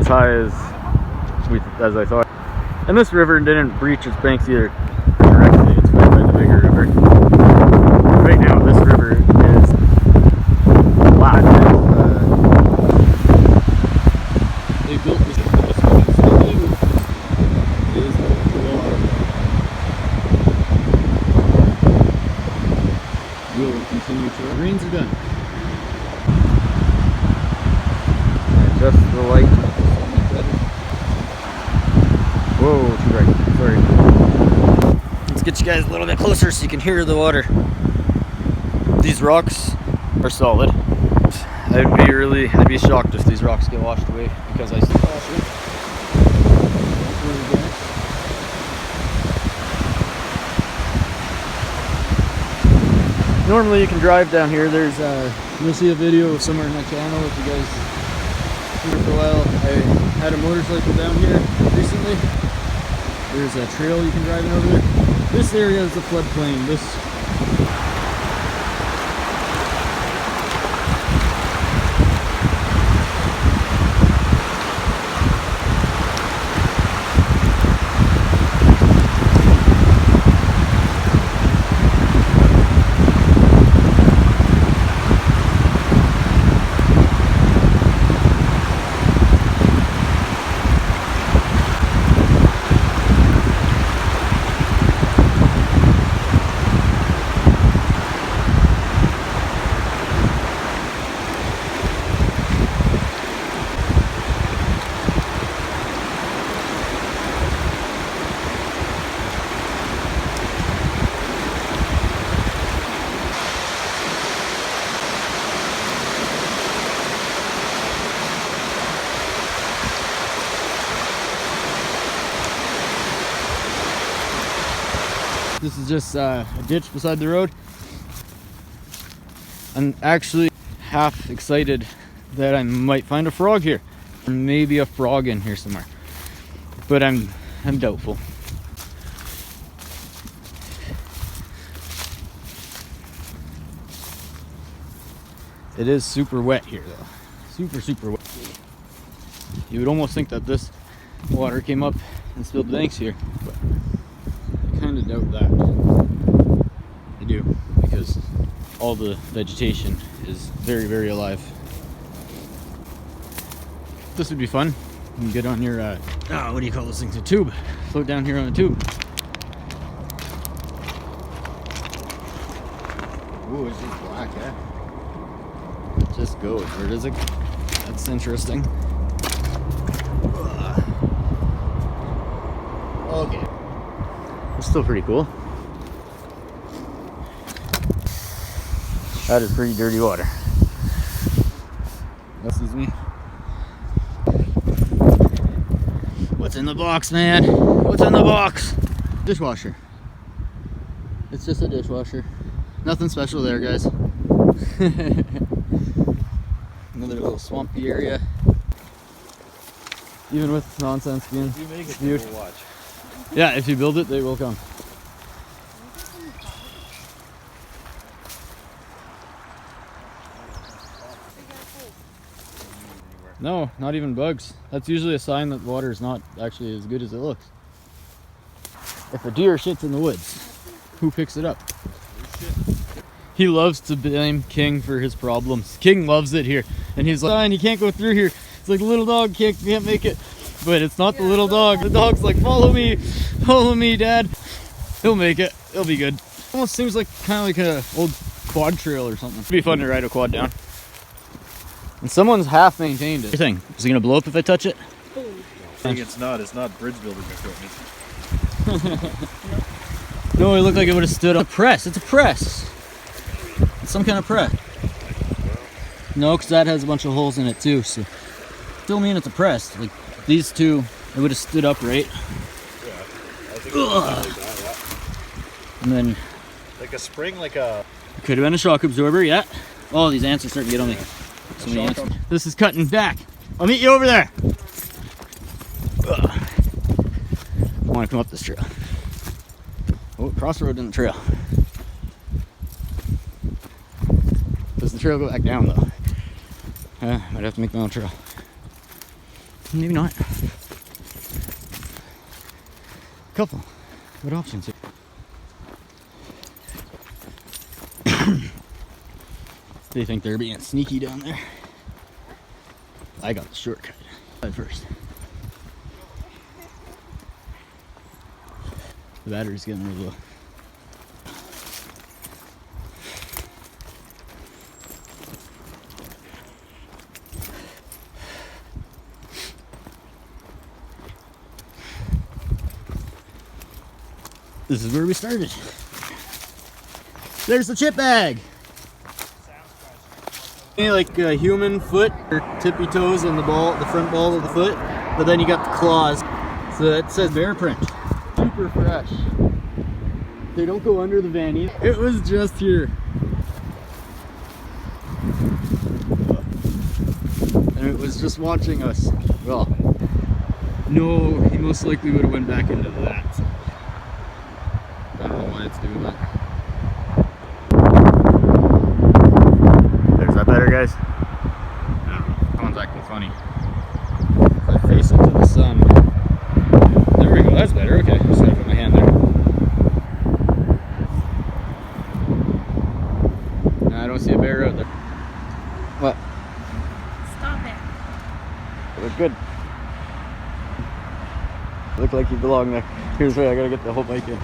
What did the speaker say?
high as I thought. And this river didn't breach its banks either directly. It's fed by the bigger river. Right now, this river is flat. They built this will continue to. The rains are done. Just the light. Whoa, too bright. Sorry. Let's get you guys a little bit closer so you can hear the water. These rocks are solid. I'd be shocked if these rocks get washed away because I still wash them. Normally you can drive down here. There's you'll see a video somewhere in my channel if you guys here for a while. I had a motorcycle down here recently. There's a trail you can drive in over there. This area is the floodplain. This is just a ditch beside the road. I'm actually half excited that I might find a frog here. Maybe a frog in here somewhere. But I'm doubtful. It is super wet here though. Super wet. You would almost think that this water came up and spilled the banks here, but I kind of doubt that. I do, because all the vegetation is very alive. This would be fun. You can get on your what do you call those things? A tube. Float down here on a tube. Ooh, it's just black, eh? It just goes. Where does it? That's interesting. Okay. It's still pretty cool. That is pretty dirty water. Excuse me. What's in the box, man? What's in the box? Dishwasher. It's just a dishwasher. Nothing special there, guys. Another little swampy area. Even with nonsense being if you make it, they will watch. Yeah, if you build it, they will come. No, not even bugs. That's usually a sign that water is not actually as good as it looks. If a deer shits in the woods, who picks it up? He loves to blame King for his problems. King loves it here. And he's like, fine, he can't go through here. It's like, little dog can't make it. But it's not the little dog. The dog's like, follow me, Dad. He'll make it. It'll be good. Almost seems like kind of like a old quad trail or something. It'd be fun to ride a quad down. And someone's half maintained it. Is it gonna blow up if I touch it? I think it's not bridge building equipment. No, it looked like it would have stood up. It's a press. It's a press. It's some kind of press. No, because that has a bunch of holes in it too. So still mean it's a press. Like these two, it would have stood upright. Yeah, I think like that, yeah. And then like a spring, like a. Could have been a shock absorber. Yeah. Oh, these ants are starting to get on me. So many ants. This is cutting back. I'll meet you over there. I want to come up this trail. Oh, crossroad in the trail. Does the trail go back down though? Might have to make my own trail. Maybe not. Couple. What options here? They think they're being sneaky down there. I got the shortcut at first. The battery's getting really low. This is where we started. There's the chip bag. Like a human foot, or tippy toes on the ball, the front ball of the foot, but then you got the claws. So that says bear print. Super fresh. They don't go under the van either. It was just here. And it was just watching us. Well, no, he most likely would have went back into that. I don't know why it's doing that. There's that better, guys? I don't know. Someone's acting funny. If I face it to the sun. There we go, that's better. Okay, just gotta put my hand there. No, I don't see a bear out there. What? Stop it. You look good. You look like you belong there. Here's where I gotta get the whole bike in.